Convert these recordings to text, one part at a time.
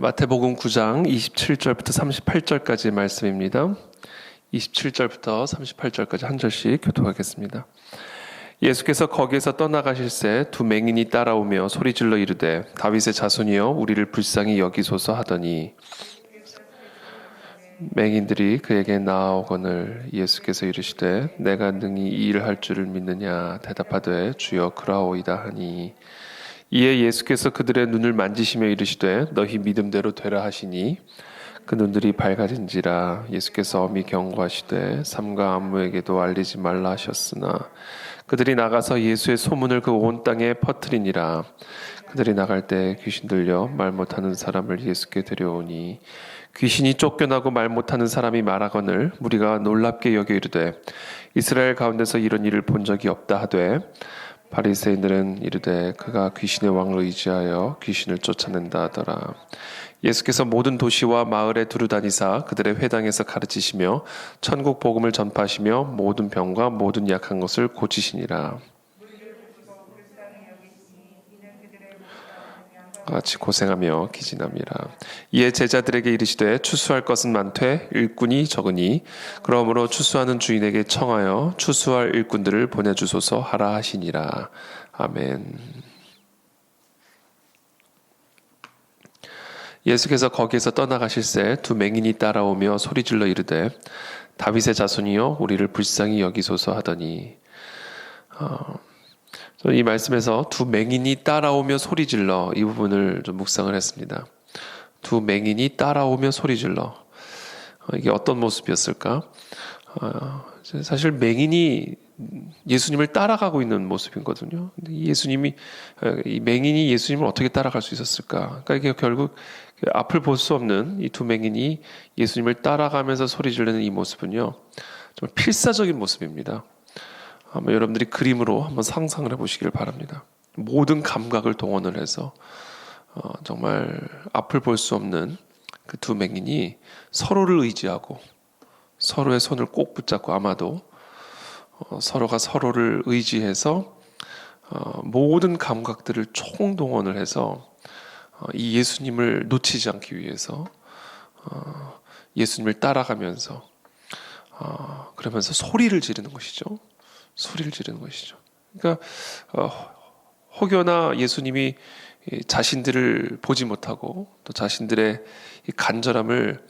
마태복음 9장 27절부터 38절까지의 말씀입니다. 27절부터 38절까지 한 절씩 교독하겠습니다. 예수께서 거기에서 떠나가실새 두 맹인이 따라오며 소리질러 이르되 다윗의 자손이여 우리를 불쌍히 여기소서 하더니 맹인들이 그에게 나아오거늘 예수께서 이르시되 내가 능히 이 일을 할 줄을 믿느냐 대답하되 주여 그라오이다 하니 이에 예수께서 그들의 눈을 만지시며 이르시되 너희 믿음대로 되라 하시니 그 눈들이 밝아진지라. 예수께서 엄히 경고하시되 삼가 아무에게도 알리지 말라 하셨으나 그들이 나가서 예수의 소문을 그 온 땅에 퍼뜨리니라. 그들이 나갈 때 귀신 들려 말 못하는 사람을 예수께 데려오니 귀신이 쫓겨나고 말 못하는 사람이 말하거늘 무리가 놀랍게 여겨 이르되 이스라엘 가운데서 이런 일을 본 적이 없다 하되 바리새인들은 이르되 그가 귀신의 왕을 의지하여 귀신을 쫓아낸다 하더라. 예수께서 모든 도시와 마을에 두루 다니사 그들의 회당에서 가르치시며 천국 복음을 전파하시며 모든 병과 모든 약한 것을 고치시니라. 같이 고생하며 기진함이라. 이에 제자들에게 이르시되 추수할 것은 많되 일꾼이 적으니 그러므로 추수하는 주인에게 청하여 추수할 일꾼들을 보내주소서 하라 하시니라. 아멘. 예수께서 거기에서 떠나가실새 두 맹인이 따라오며 소리질러 이르되 다윗의 자손이여 우리를 불쌍히 여기소서 하더니 이 말씀에서 두 맹인이 따라오며 소리질러 이 부분을 좀 묵상을 했습니다. 두 맹인이 따라오며 소리질러 이게 어떤 모습이었을까? 사실 맹인이 예수님을 따라가고 있는 모습이거든요. 근데 이 맹인이 예수님을 어떻게 따라갈 수 있었을까? 그러니까 이게 결국 앞을 볼 수 없는 이 두 맹인이 예수님을 따라가면서 소리 지르는 이 모습은요, 정말 필사적인 모습입니다. 한번 여러분들이 그림으로 한번 상상을 해보시길 바랍니다. 모든 감각을 동원을 해서 정말 앞을 볼 수 없는 그 두 맹인이 서로를 의지하고 서로의 손을 꼭 붙잡고 아마도 서로가 서로를 의지해서 모든 감각들을 총동원을 해서 이 예수님을 놓치지 않기 위해서 예수님을 따라가면서 그러면서 소리를 지르는 것이죠. 소리를 지르는 것이죠. 그러니까 혹여나 예수님이 자신들을 보지 못하고 또 자신들의 간절함을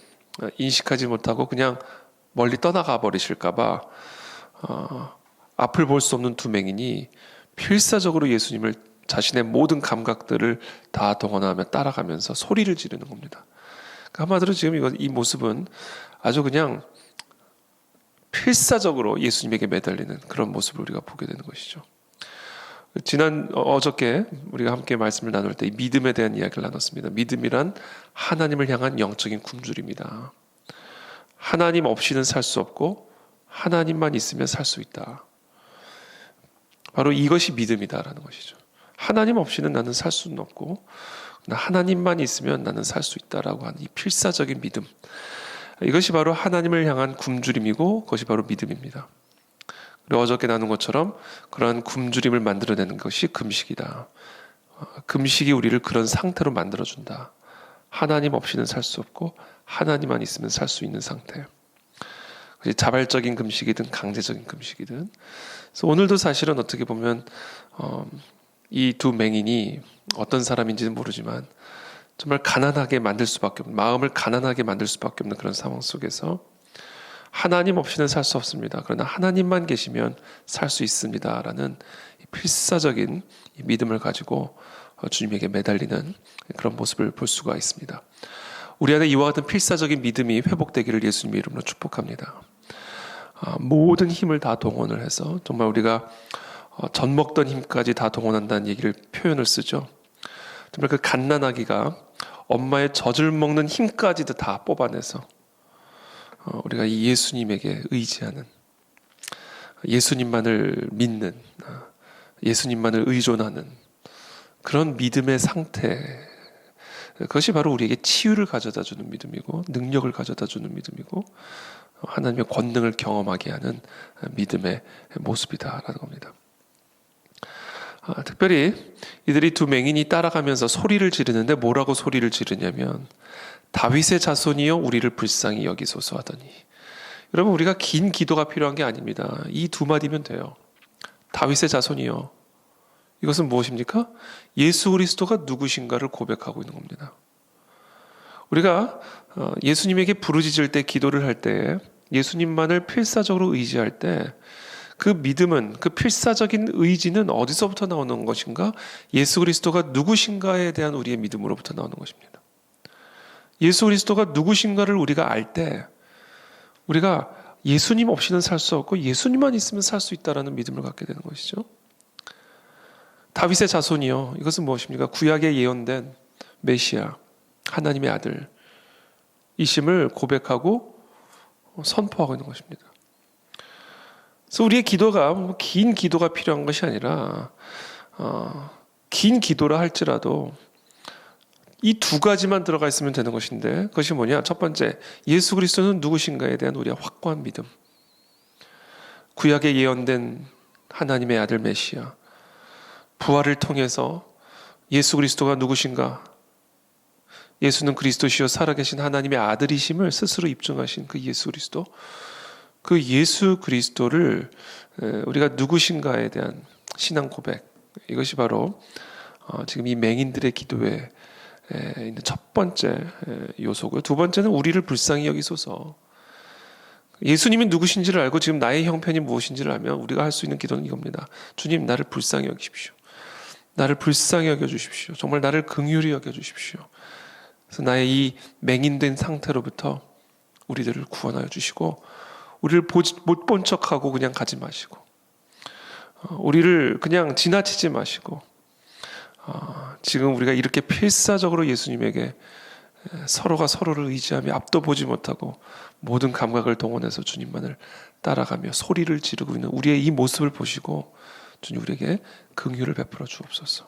인식하지 못하고 그냥 멀리 떠나가 버리실까봐 앞을 볼 수 없는 두 맹인이 필사적으로 예수님을 자신의 모든 감각들을 다 동원하며 따라가면서 소리를 지르는 겁니다. 그러니까 한마디로 지금 이 모습은 아주 그냥 필사적으로 예수님에게 매달리는 그런 모습을 우리가 보게 되는 것이죠. 어저께 우리가 함께 말씀을 나눌 때 이 믿음에 대한 이야기를 나눴습니다. 믿음이란 하나님을 향한 영적인 굶주림이다. 하나님 없이는 살 수 없고 하나님만 있으면 살 수 있다. 바로 이것이 믿음이다라는 것이죠. 하나님 없이는 나는 살 수는 없고 하나님만 있으면 나는 살 수 있다라고 하는 이 필사적인 믿음. 이것이 바로 하나님을 향한 굶주림이고 그것이 바로 믿음입니다. 그리고 어저께 나눈 것처럼 그러한 굶주림을 만들어내는 것이 금식이다. 금식이 우리를 그런 상태로 만들어준다. 하나님 없이는 살 수 없고 하나님만 있으면 살 수 있는 상태. 자발적인 금식이든 강제적인 금식이든. 그래서 오늘도 사실은 어떻게 보면 이 두 맹인이 어떤 사람인지는 모르지만 정말 가난하게 만들 수밖에 없는, 마음을 가난하게 만들 수밖에 없는 그런 상황 속에서 하나님 없이는 살 수 없습니다. 그러나 하나님만 계시면 살 수 있습니다라는 필사적인 믿음을 가지고 주님에게 매달리는 그런 모습을 볼 수가 있습니다. 우리 안에 이와 같은 필사적인 믿음이 회복되기를 예수님의 이름으로 축복합니다. 모든 힘을 다 동원을 해서 정말 우리가 젖 먹던 힘까지 다 동원한다는 얘기를 표현을 쓰죠. 정말 그 갓난아기가 엄마의 젖을 먹는 힘까지도 다 뽑아내서 우리가 이 예수님에게 의지하는, 예수님만을 믿는, 예수님만을 의존하는 그런 믿음의 상태, 그것이 바로 우리에게 치유를 가져다주는 믿음이고 능력을 가져다주는 믿음이고 하나님의 권능을 경험하게 하는 믿음의 모습이다라는 겁니다. 특별히 이들이 두 맹인이 따라가면서 소리를 지르는데 뭐라고 소리를 지르냐면 다윗의 자손이여 우리를 불쌍히 여기소서 하더니, 여러분 우리가 긴 기도가 필요한 게 아닙니다. 이 두 마디면 돼요. 다윗의 자손이여. 이것은 무엇입니까? 예수 그리스도가 누구신가를 고백하고 있는 겁니다. 우리가 예수님에게 부르짖을 때, 기도를 할 때, 예수님만을 필사적으로 의지할 때 그 믿음은, 그 필사적인 의지는 어디서부터 나오는 것인가? 예수 그리스도가 누구신가에 대한 우리의 믿음으로부터 나오는 것입니다. 예수 그리스도가 누구신가를 우리가 알 때 우리가 예수님 없이는 살 수 없고 예수님만 있으면 살 수 있다는 믿음을 갖게 되는 것이죠. 다윗의 자손이요. 이것은 무엇입니까? 구약에 예언된 메시아, 하나님의 아들 이심을 고백하고 선포하고 있는 것입니다. 그래서 우리의 기도가 긴 기도가 필요한 것이 아니라 긴 기도라 할지라도 이 두 가지만 들어가 있으면 되는 것인데, 그것이 뭐냐? 첫 번째, 예수 그리스도는 누구신가에 대한 우리의 확고한 믿음. 구약에 예언된 하나님의 아들 메시아, 부활을 통해서 예수 그리스도가 누구신가? 예수는 그리스도시요 살아계신 하나님의 아들이심을 스스로 입증하신 그 예수 그리스도, 그 예수 그리스도를 우리가 누구신가에 대한 신앙 고백, 이것이 바로 지금 이 맹인들의 기도에 있는 첫 번째 요소고요. 두 번째는 우리를 불쌍히 여기소서. 예수님이 누구신지를 알고 지금 나의 형편이 무엇인지를 알면 우리가 할 수 있는 기도는 이겁니다. 주님, 나를 불쌍히 여기십시오. 나를 불쌍히 여겨주십시오. 정말 나를 긍휼히 여겨주십시오. 그래서 나의 이 맹인된 상태로부터 우리들을 구원하여 주시고, 우리를 못 본 척하고 그냥 가지 마시고, 우리를 그냥 지나치지 마시고, 지금 우리가 이렇게 필사적으로 예수님에게 서로가 서로를 의지하며 앞도 보지 못하고 모든 감각을 동원해서 주님만을 따라가며 소리를 지르고 있는 우리의 이 모습을 보시고 주님 우리에게 긍휼을 베풀어 주옵소서.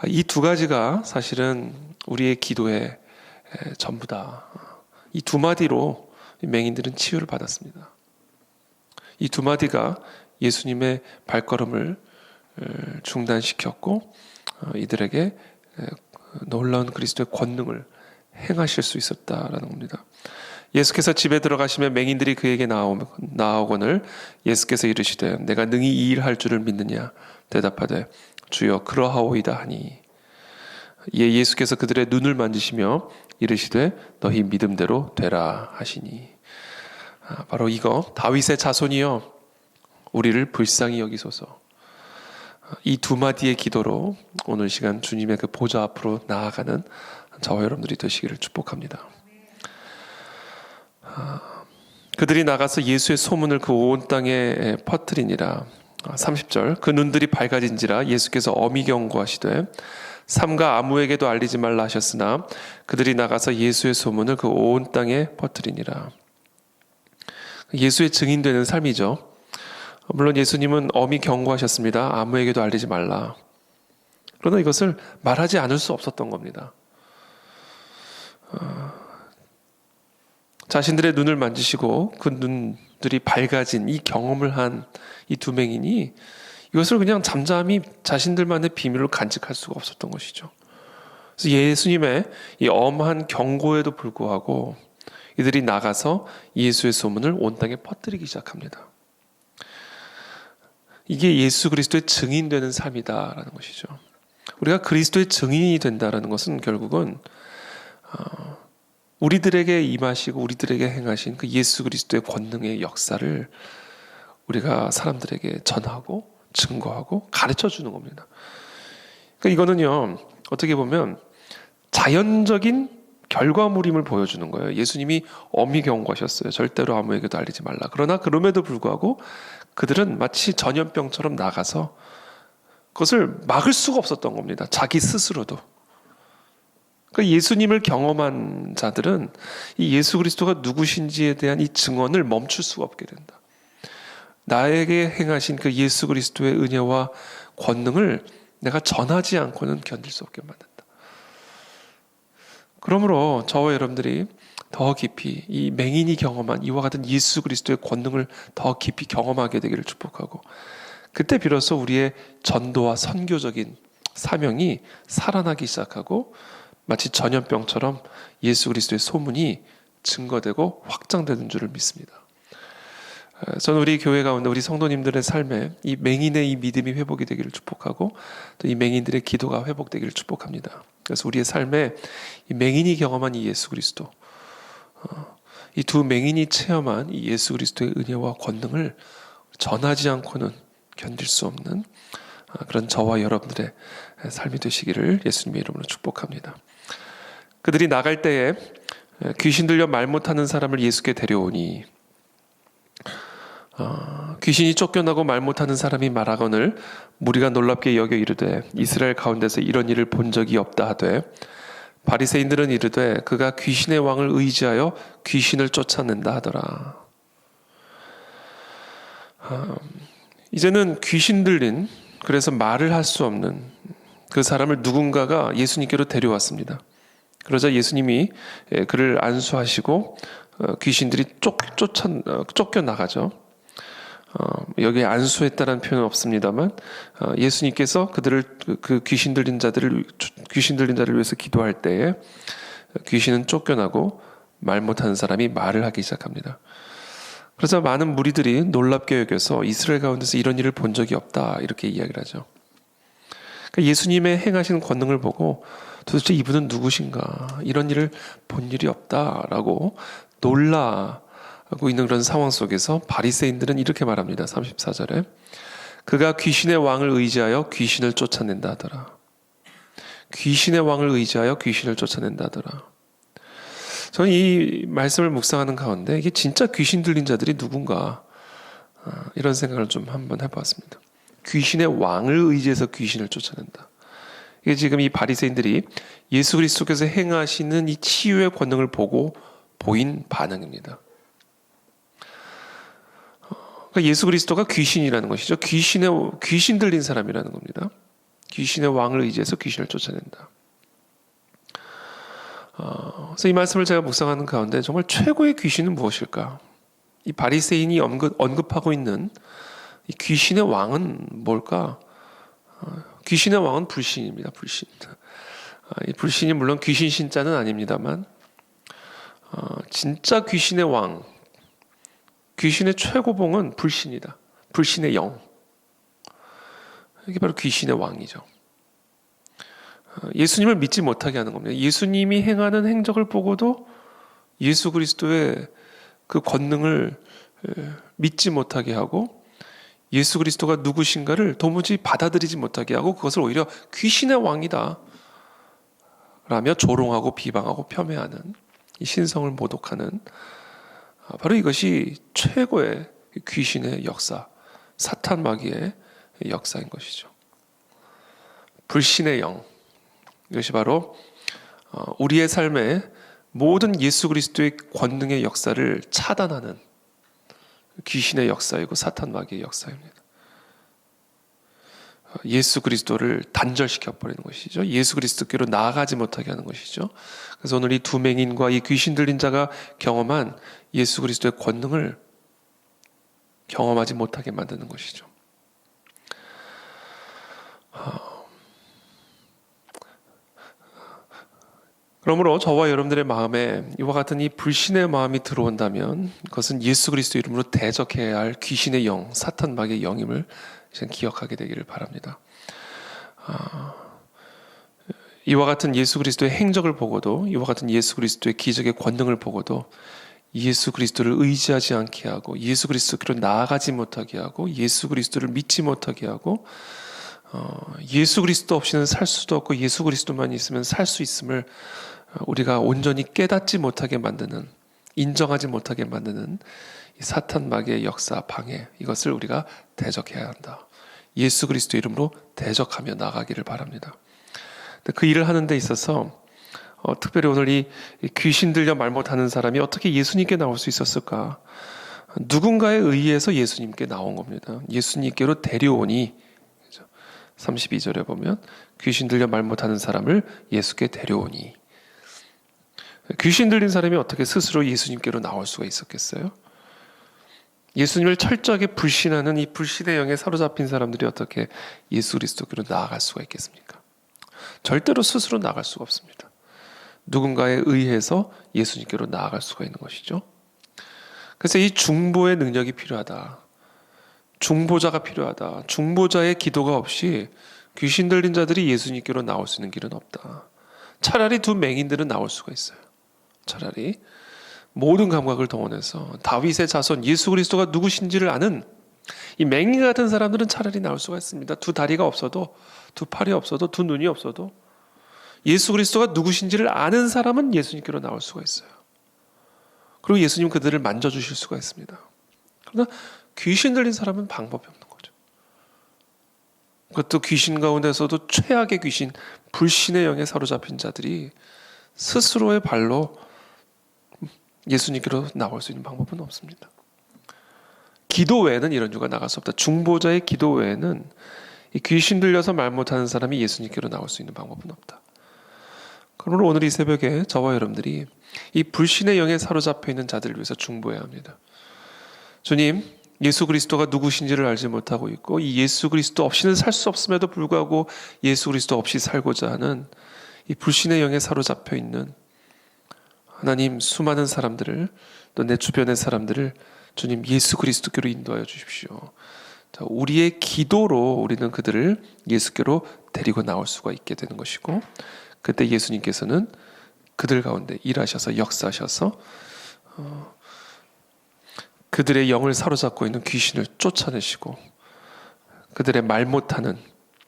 이 두 가지가 사실은 우리의 기도의 전부다. 이 두 마디로 맹인들은 치유를 받았습니다. 이 두 마디가 예수님의 발걸음을 중단시켰고 이들에게 놀라운 그리스도의 권능을 행하실 수 있었다라는 겁니다. 예수께서 집에 들어가시면 맹인들이 그에게 나오거늘 예수께서 이르시되 내가 능히 이 일 할 줄을 믿느냐 대답하되 주여 그러하오이다 하니, 이에 예수께서 그들의 눈을 만지시며 이르시되 너희 믿음대로 되라 하시니. 바로 이거, 다윗의 자손이여 우리를 불쌍히 여기소서. 이 두 마디의 기도로 오늘 시간 주님의 그 보좌 앞으로 나아가는 저와 여러분들이 되시기를 축복합니다. 그들이 나가서 예수의 소문을 그 온 땅에 퍼뜨리니라. 30절, 그 눈들이 밝아진지라 예수께서 엄히 경고하시되 삼가 아무에게도 알리지 말라 하셨으나 그들이 나가서 예수의 소문을 그 온 땅에 퍼뜨리니라. 예수의 증인되는 삶이죠. 물론 예수님은 엄히 경고하셨습니다. 아무에게도 알리지 말라. 그러나 이것을 말하지 않을 수 없었던 겁니다. 자신들의 눈을 만지시고 그 눈들이 밝아진 이 경험을 한 이 두 맹인이 이것을 그냥 잠잠히 자신들만의 비밀로 간직할 수가 없었던 것이죠. 그래서 예수님의 이 엄한 경고에도 불구하고 이들이 나가서 예수의 소문을 온 땅에 퍼뜨리기 시작합니다. 이게 예수 그리스도의 증인되는 삶이다라는 것이죠. 우리가 그리스도의 증인이 된다라는 것은 결국은 우리들에게 임하시고 우리들에게 행하신 그 예수 그리스도의 권능의 역사를 우리가 사람들에게 전하고 증거하고 가르쳐 주는 겁니다. 그러니까 이거는요, 어떻게 보면 자연적인 결과물임을 보여주는 거예요. 예수님이 엄히 경고하셨어요. 절대로 아무에게도 알리지 말라. 그러나 그럼에도 불구하고 그들은 마치 전염병처럼 나가서 그것을 막을 수가 없었던 겁니다. 자기 스스로도. 그러니까 예수님을 경험한 자들은 이 예수 그리스도가 누구신지에 대한 이 증언을 멈출 수가 없게 된다. 나에게 행하신 그 예수 그리스도의 은혜와 권능을 내가 전하지 않고는 견딜 수 없게 만든다. 그러므로 저와 여러분들이 더 깊이 이 맹인이 경험한 이와 같은 예수 그리스도의 권능을 더 깊이 경험하게 되기를 축복하고, 그때 비로소 우리의 전도와 선교적인 사명이 살아나기 시작하고 마치 전염병처럼 예수 그리스도의 소문이 증거되고 확장되는 줄을 믿습니다. 저는 우리 교회 가운데 우리 성도님들의 삶에 이 맹인의 이 믿음이 회복이 되기를 축복하고 또 이 맹인들의 기도가 회복되기를 축복합니다. 그래서 우리의 삶에 이 맹인이 경험한 이 예수 그리스도, 이 두 맹인이 체험한 이 예수 그리스도의 은혜와 권능을 전하지 않고는 견딜 수 없는 그런 저와 여러분들의 삶이 되시기를 예수님의 이름으로 축복합니다. 그들이 나갈 때에 귀신 들려 말 못하는 사람을 예수께 데려오니 귀신이 쫓겨나고 말 못하는 사람이 말하거늘 무리가 놀랍게 여겨 이르되 이스라엘 가운데서 이런 일을 본 적이 없다 하되 바리새인들은 이르되 그가 귀신의 왕을 의지하여 귀신을 쫓아낸다 하더라. 이제는 귀신 들린, 그래서 말을 할 수 없는 그 사람을 누군가가 예수님께로 데려왔습니다. 그러자 예수님이 그를 안수하시고 귀신들이 쫓겨나가죠. 여기에 안수했다는 표현은 없습니다만 예수님께서 그들을 그 귀신 들린 자를 위해서 기도할 때에 귀신은 쫓겨나고 말 못하는 사람이 말을 하기 시작합니다. 그래서 많은 무리들이 놀랍게 여겨서 이스라엘 가운데서 이런 일을 본 적이 없다 이렇게 이야기를 하죠. 그러니까 예수님의 행하신 권능을 보고 도대체 이분은 누구신가, 이런 일을 본 일이 없다라고 놀라고 있는 그런 상황 속에서 바리새인들은 이렇게 말합니다. 34절에 그가 귀신의 왕을 의지하여 귀신을 쫓아낸다 하더라. 귀신의 왕을 의지하여 귀신을 쫓아낸다 하더라. 저는 이 말씀을 묵상하는 가운데 이게 진짜 귀신 들린 자들이 누군가 이런 생각을 좀 한번 해보았습니다. 귀신의 왕을 의지해서 귀신을 쫓아낸다. 이게 지금 이 바리새인들이 예수 그리스도께서 행하시는 이 치유의 권능을 보고 보인 반응입니다. 그러니까 예수 그리스도가 귀신이라는 것이죠. 귀신 들린 사람이라는 겁니다. 귀신의 왕을 의지해서 귀신을 쫓아낸다. 그래서 이 말씀을 제가 묵상하는 가운데 정말 최고의 귀신은 무엇일까? 이 바리새인이 언급하고 있는 이 귀신의 왕은 뭘까? 귀신의 왕은 불신입니다. 불신. 이 불신이 물론 귀신 신자는 아닙니다만 진짜 귀신의 왕, 귀신의 최고봉은 불신이다. 불신의 영. 이게 바로 귀신의 왕이죠. 예수님을 믿지 못하게 하는 겁니다. 예수님이 행하는 행적을 보고도 예수 그리스도의 그 권능을 믿지 못하게 하고 예수 그리스도가 누구신가를 도무지 받아들이지 못하게 하고 그것을 오히려 귀신의 왕이다 라며 조롱하고 비방하고 폄훼하는 이 신성을 모독하는 바로 이것이 최고의 귀신의 역사, 사탄 마귀의 역사인 것이죠. 불신의 영, 이것이 바로 우리의 삶에 모든 예수 그리스도의 권능의 역사를 차단하는 귀신의 역사이고 사탄 마귀의 역사입니다. 예수 그리스도를 단절시켜 버리는 것이죠. 예수 그리스도께로 나아가지 못하게 하는 것이죠. 그래서 오늘 이 두 맹인과 이 귀신 들린 자가 경험한 예수 그리스도의 권능을 경험하지 못하게 만드는 것이죠. 그러므로 저와 여러분들의 마음에 이와 같은 이 불신의 마음이 들어온다면 그것은 예수 그리스도 이름으로 대적해야 할 귀신의 영, 사탄 마귀의 영임을 기억하게 되기를 바랍니다. 이와 같은 예수 그리스도의 행적을 보고도, 이와 같은 예수 그리스도의 기적의 권능을 보고도 예수 그리스도를 의지하지 않게 하고 예수 그리스도로 나아가지 못하게 하고 예수 그리스도를 믿지 못하게 하고 예수 그리스도 없이는 살 수도 없고 예수 그리스도만 있으면 살 수 있음을 우리가 온전히 깨닫지 못하게 만드는, 인정하지 못하게 만드는 이 사탄 마귀의 역사, 방해, 이것을 우리가 대적해야 한다. 예수 그리스도 이름으로 대적하며 나가기를 바랍니다. 그 일을 하는 데 있어서 특별히 오늘 이 귀신 들려 말 못하는 사람이 어떻게 예수님께 나올 수 있었을까? 누군가에 의해서 예수님께 나온 겁니다. 예수님께로 데려오니 32절에 보면 귀신 들려 말 못하는 사람을 예수께 데려오니, 귀신 들린 사람이 어떻게 스스로 예수님께로 나올 수가 있었겠어요? 예수님을 철저하게 불신하는 이 불신의 영에 사로잡힌 사람들이 어떻게 예수 그리스도께로 나아갈 수가 있겠습니까? 절대로 스스로 나아갈 수가 없습니다. 누군가에 의해서 예수님께로 나아갈 수가 있는 것이죠. 그래서 이 중보의 능력이 필요하다. 중보자가 필요하다. 중보자의 기도가 없이 귀신 들린 자들이 예수님께로 나올 수 있는 길은 없다. 차라리 두 맹인들은 나올 수가 있어요. 차라리 모든 감각을 동원해서 다윗의 자손 예수 그리스도가 누구신지를 아는 이 맹인 같은 사람들은 차라리 나올 수가 있습니다. 두 다리가 없어도, 두 팔이 없어도, 두 눈이 없어도 예수 그리스도가 누구신지를 아는 사람은 예수님께로 나올 수가 있어요. 그리고 예수님 그들을 만져주실 수가 있습니다. 그러나 귀신 들린 사람은 방법이 없는 거죠. 그것도 귀신 가운데서도 최악의 귀신, 불신의 영에 사로잡힌 자들이 스스로의 발로 예수님께로 나올 수 있는 방법은 없습니다. 기도 외에는 이런 이유가 나갈 수 없다. 중보자의 기도 외에는 이 귀신 들려서 말 못하는 사람이 예수님께로 나올 수 있는 방법은 없다. 그러므로 오늘 이 새벽에 저와 여러분들이 이 불신의 영에 사로잡혀 있는 자들을 위해서 중보해야 합니다. 주님, 예수 그리스도가 누구신지를 알지 못하고 있고 이 예수 그리스도 없이는 살 수 없음에도 불구하고 예수 그리스도 없이 살고자 하는 이 불신의 영에 사로잡혀 있는 하나님 수많은 사람들을 또 내 주변의 사람들을 주님 예수 그리스도께로 인도하여 주십시오. 자, 우리의 기도로 우리는 그들을 예수께로 데리고 나올 수가 있게 되는 것이고 그때 예수님께서는 그들 가운데 일하셔서 역사하셔서 그들의 영을 사로잡고 있는 귀신을 쫓아내시고 그들의 말 못하는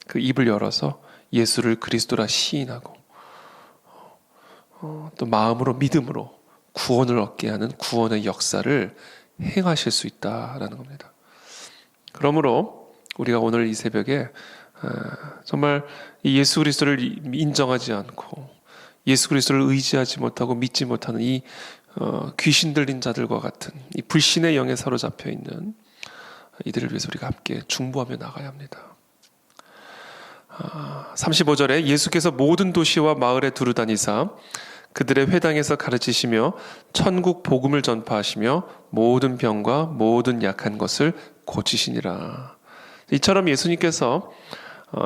그 입을 열어서 예수를 그리스도라 시인하고 또 마음으로 믿음으로 구원을 얻게 하는 구원의 역사를 행하실 수 있다라는 겁니다. 그러므로 우리가 오늘 이 새벽에 정말 이 예수 그리스도를 인정하지 않고 예수 그리스도를 의지하지 못하고 믿지 못하는 이 귀신 들린 자들과 같은 이 불신의 영에 사로잡혀 있는 이들을 위해서 우리가 함께 중보하며 나가야 합니다. 35절에 예수께서 모든 도시와 마을에 두루 다니사 그들의 회당에서 가르치시며 천국 복음을 전파하시며 모든 병과 모든 약한 것을 고치시니라. 이처럼 예수님께서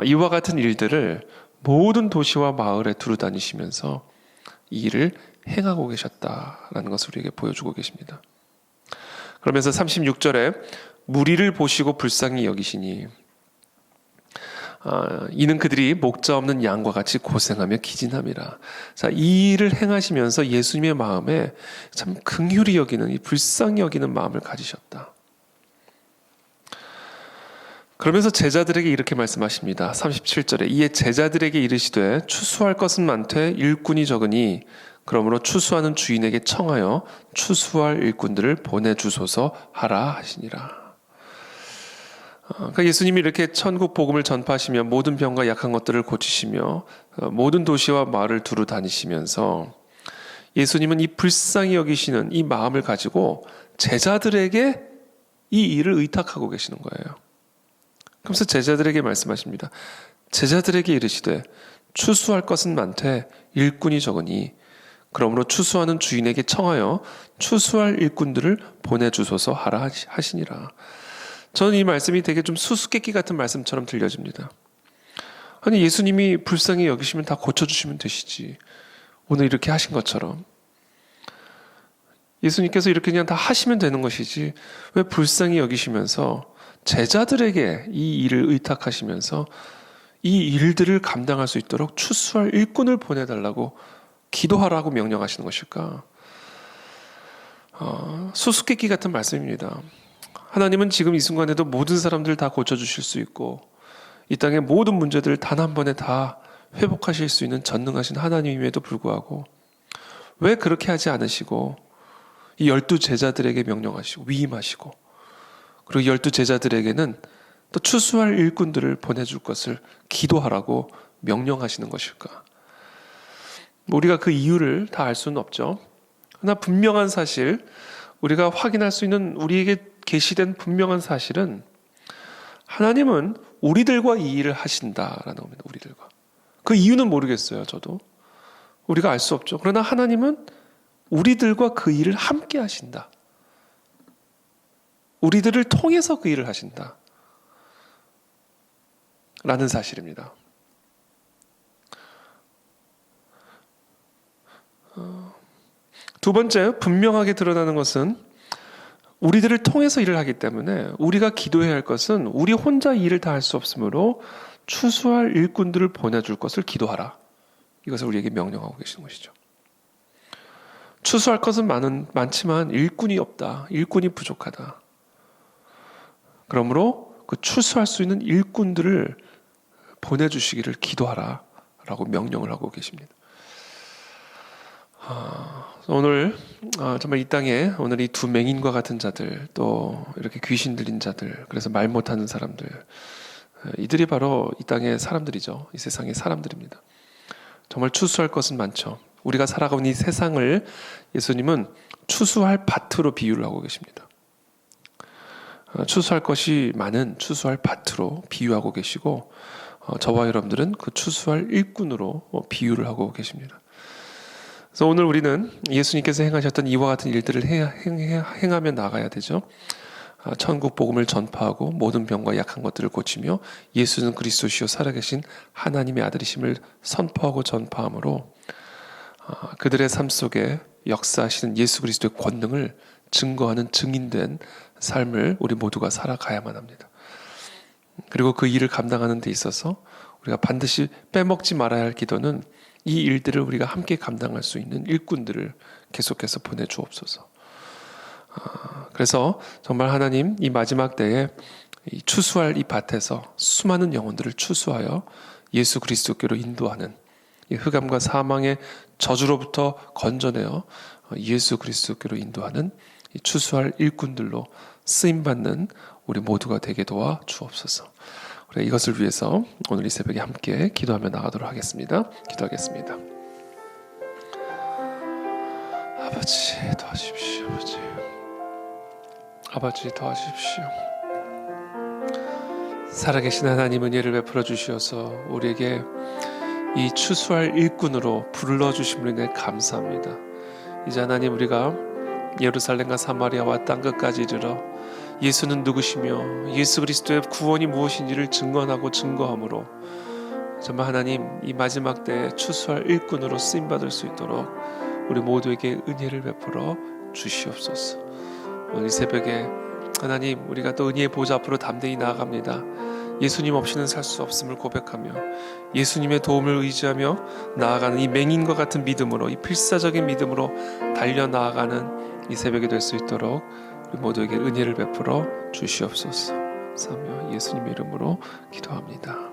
이와 같은 일들을 모든 도시와 마을에 두루 다니시면서 이 일을 행하고 계셨다라는 것을 우리에게 보여주고 계십니다. 그러면서 36절에 무리를 보시고 불쌍히 여기시니 이는 그들이 목자 없는 양과 같이 고생하며 기진함이라. 자, 이 일을 행하시면서 예수님의 마음에 참 긍휼히 여기는 이 불쌍히 여기는 마음을 가지셨다. 그러면서 제자들에게 이렇게 말씀하십니다. 37절에 이에 제자들에게 이르시되 추수할 것은 많되 일꾼이 적으니 그러므로 추수하는 주인에게 청하여 추수할 일꾼들을 보내주소서 하라 하시니라. 그러니까 예수님이 이렇게 천국 복음을 전파하시며 모든 병과 약한 것들을 고치시며 모든 도시와 마을을 두루 다니시면서 예수님은 이 불쌍히 여기시는 이 마음을 가지고 제자들에게 이 일을 의탁하고 계시는 거예요. 그러면서 제자들에게 말씀하십니다. 제자들에게 이르시되 추수할 것은 많되 일꾼이 적으니 그러므로 추수하는 주인에게 청하여 추수할 일꾼들을 보내주소서 하라 하시니라. 저는 이 말씀이 되게 좀 수수께끼 같은 말씀처럼 들려집니다. 아니 예수님이 불쌍히 여기시면 다 고쳐주시면 되시지. 오늘 이렇게 하신 것처럼. 예수님께서 이렇게 그냥 다 하시면 되는 것이지 왜 불쌍히 여기시면서 제자들에게 이 일을 의탁하시면서 이 일들을 감당할 수 있도록 추수할 일꾼을 보내달라고 기도하라고 명령하시는 것일까? 수수께끼 같은 말씀입니다. 하나님은 지금 이 순간에도 모든 사람들 다 고쳐주실 수 있고 이 땅의 모든 문제들을 단 한 번에 다 회복하실 수 있는 전능하신 하나님임에도 불구하고 왜 그렇게 하지 않으시고 이 12 제자들에게 명령하시고 위임하시고 그리고 12 제자들에게는 또 추수할 일꾼들을 보내줄 것을 기도하라고 명령하시는 것일까? 우리가 그 이유를 다 알 수는 없죠. 그러나 분명한 사실, 우리가 확인할 수 있는 우리에게 계시된 분명한 사실은 하나님은 우리들과 이 일을 하신다라는 겁니다. 우리들과. 그 이유는 모르겠어요. 저도. 우리가 알 수 없죠. 그러나 하나님은 우리들과 그 일을 함께 하신다. 우리들을 통해서 그 일을 하신다 라는 사실입니다. 두 번째, 분명하게 드러나는 것은 우리들을 통해서 일을 하기 때문에 우리가 기도해야 할 것은 우리 혼자 일을 다 할 수 없으므로 추수할 일꾼들을 보내줄 것을 기도하라. 이것을 우리에게 명령하고 계시는 것이죠. 추수할 것은 많지만 일꾼이 없다. 일꾼이 부족하다. 그러므로 그 추수할 수 있는 일꾼들을 보내주시기를 기도하라 라고 명령을 하고 계십니다. 오늘 정말 이 땅에 오늘 이 두 맹인과 같은 자들, 또 이렇게 귀신 들린 자들, 그래서 말 못하는 사람들, 이들이 바로 이 땅의 사람들이죠. 이 세상의 사람들입니다. 정말 추수할 것은 많죠. 우리가 살아가는 이 세상을 예수님은 추수할 밭으로 비유를 하고 계십니다. 추수할 것이 많은 추수할 밭으로 비유하고 계시고, 저와 여러분들은 그 추수할 일꾼으로 비유를 하고 계십니다. 그래서 오늘 우리는 예수님께서 행하셨던 이와 같은 일들을 행하며 나가야 되죠. 천국 복음을 전파하고 모든 병과 약한 것들을 고치며 예수는 그리스도시요 살아계신 하나님의 아들이심을 선포하고 전파함으로 그들의 삶 속에 역사하시는 예수 그리스도의 권능을 증거하는 증인된 삶을 우리 모두가 살아가야만 합니다. 그리고 그 일을 감당하는 데 있어서 우리가 반드시 빼먹지 말아야 할 기도는 이 일들을 우리가 함께 감당할 수 있는 일꾼들을 계속해서 보내주옵소서. 그래서 정말 하나님 이 마지막 때에 이 추수할 이 밭에서 수많은 영혼들을 추수하여 예수 그리스도께로 인도하는 이 흑암과 사망의 저주로부터 건져내어 예수 그리스도께로 인도하는 이 추수할 일꾼들로 쓰임받는 우리 모두가 되게 도와 주옵소서. 우리 이것을 위해서 오늘 이 새벽에 함께 기도하며 나가도록 하겠습니다. 기도하겠습니다. 아버지 도와주십시오. 아버지 도와주십시오. 살아계신 하나님 은혜를 베풀어 주시어서 우리에게 이 추수할 일꾼으로 불러주심으로 인해 감사합니다. 이제 하나님 우리가 예루살렘과 사마리아와 땅끝까지 이르러 예수는 누구시며 예수 그리스도의 구원이 무엇인지를 증언하고 증거함으로 정말 하나님 이 마지막 때에 추수할 일꾼으로 쓰임받을 수 있도록 우리 모두에게 은혜를 베풀어 주시옵소서. 오늘 이 새벽에 하나님 우리가 또 은혜의 보좌 앞으로 담대히 나아갑니다. 예수님 없이는 살 수 없음을 고백하며 예수님의 도움을 의지하며 나아가는 이 맹인과 같은 믿음으로 이 필사적인 믿음으로 달려나아가는 이 새벽이 될 수 있도록 우리 모두에게 은혜를 베풀어 주시옵소서. 사며 예수님의 이름으로 기도합니다.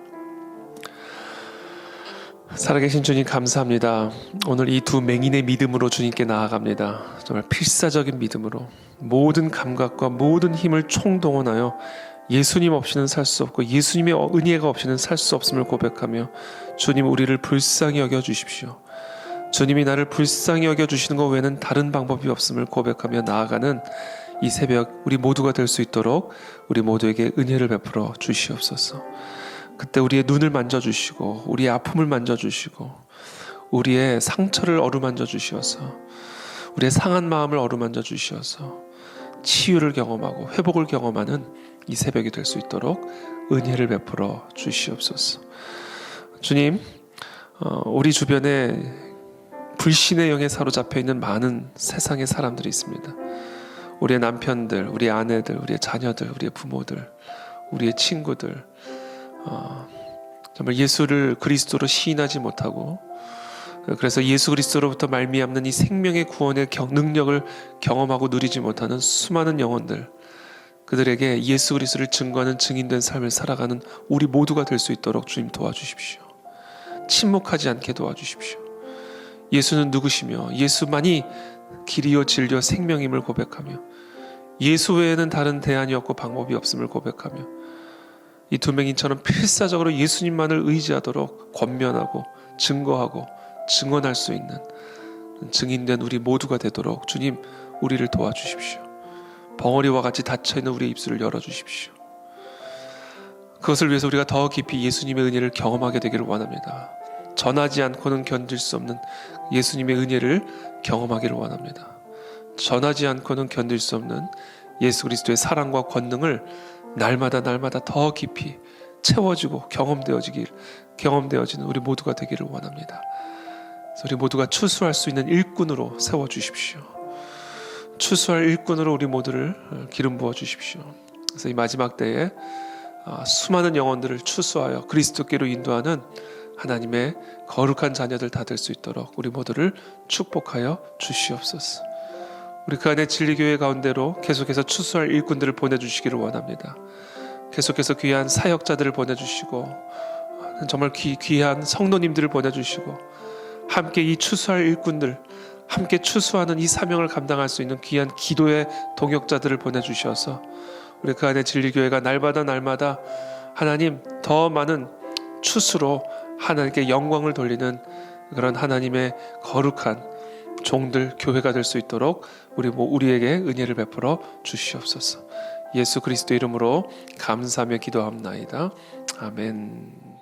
살아계신 주님 감사합니다. 오늘 이 두 맹인의 믿음으로 주님께 나아갑니다. 정말 필사적인 믿음으로 모든 감각과 모든 힘을 총동원하여 예수님 없이는 살 수 없고 예수님의 은혜가 없이는 살 수 없음을 고백하며 주님 우리를 불쌍히 여겨 주십시오. 주님이 나를 불쌍히 여겨 주시는 것 외에는 다른 방법이 없음을 고백하며 나아가는 이 새벽 우리 모두가 될 수 있도록 우리 모두에게 은혜를 베풀어 주시옵소서. 그때 우리의 눈을 만져주시고 우리의 아픔을 만져주시고 우리의 상처를 어루만져 주시어서 우리의 상한 마음을 어루만져 주시어서 치유를 경험하고 회복을 경험하는 이 새벽이 될 수 있도록 은혜를 베풀어 주시옵소서. 주님, 우리 주변에 불신의 영에 사로잡혀 있는 많은 세상의 사람들이 있습니다. 우리의 남편들, 우리의 아내들, 우리의 자녀들, 우리의 부모들, 우리의 친구들, 정말 예수를 그리스도로 시인하지 못하고 그래서 예수 그리스도로부터 말미암는 이 생명의 구원의 능력을 경험하고 누리지 못하는 수많은 영혼들, 그들에게 예수 그리스도를 증거하는 증인된 삶을 살아가는 우리 모두가 될 수 있도록 주님 도와주십시오. 침묵하지 않게 도와주십시오. 예수는 누구시며 예수만이 길이요 진리요 생명임을 고백하며 예수 외에는 다른 대안이 없고 방법이 없음을 고백하며 이 두 맹인처럼 필사적으로 예수님만을 의지하도록 권면하고 증거하고 증언할 수 있는 증인된 우리 모두가 되도록 주님 우리를 도와주십시오. 벙어리와 같이 닫혀있는 우리의 입술을 열어주십시오. 그것을 위해서 우리가 더 깊이 예수님의 은혜를 경험하게 되기를 원합니다. 전하지 않고는 견딜 수 없는 예수님의 은혜를 경험하기를 원합니다. 전하지 않고는 견딜 수 없는 예수 그리스도의 사랑과 권능을 날마다 더 깊이 채워지고 경험되어지는 우리 모두가 되기를 원합니다. 그래서 우리 모두가 추수할 수 있는 일꾼으로 세워주십시오. 추수할 일꾼으로 우리 모두를 기름 부어 주십시오. 그래서 이 마지막 때에 수많은 영혼들을 추수하여 그리스도께로 인도하는 하나님의 거룩한 자녀들 다 될 수 있도록 우리 모두를 축복하여 주시옵소서. 우리 그 안에 진리교회 가운데로 계속해서 추수할 일꾼들을 보내주시기를 원합니다. 계속해서 귀한 사역자들을 보내주시고 정말 귀한 성도님들을 보내주시고 함께 이 추수할 일꾼들, 함께 추수하는 이 사명을 감당할 수 있는 귀한 기도의 동역자들을 보내주셔서 우리 그 안에 진리교회가 날마다 하나님 더 많은 추수로 하나님께 영광을 돌리는 그런 하나님의 거룩한 종들, 교회가 될 수 있도록 우리에게 은혜를 베풀어 주시옵소서. 예수 그리스도 이름으로 감사하며 기도합나이다. 아멘.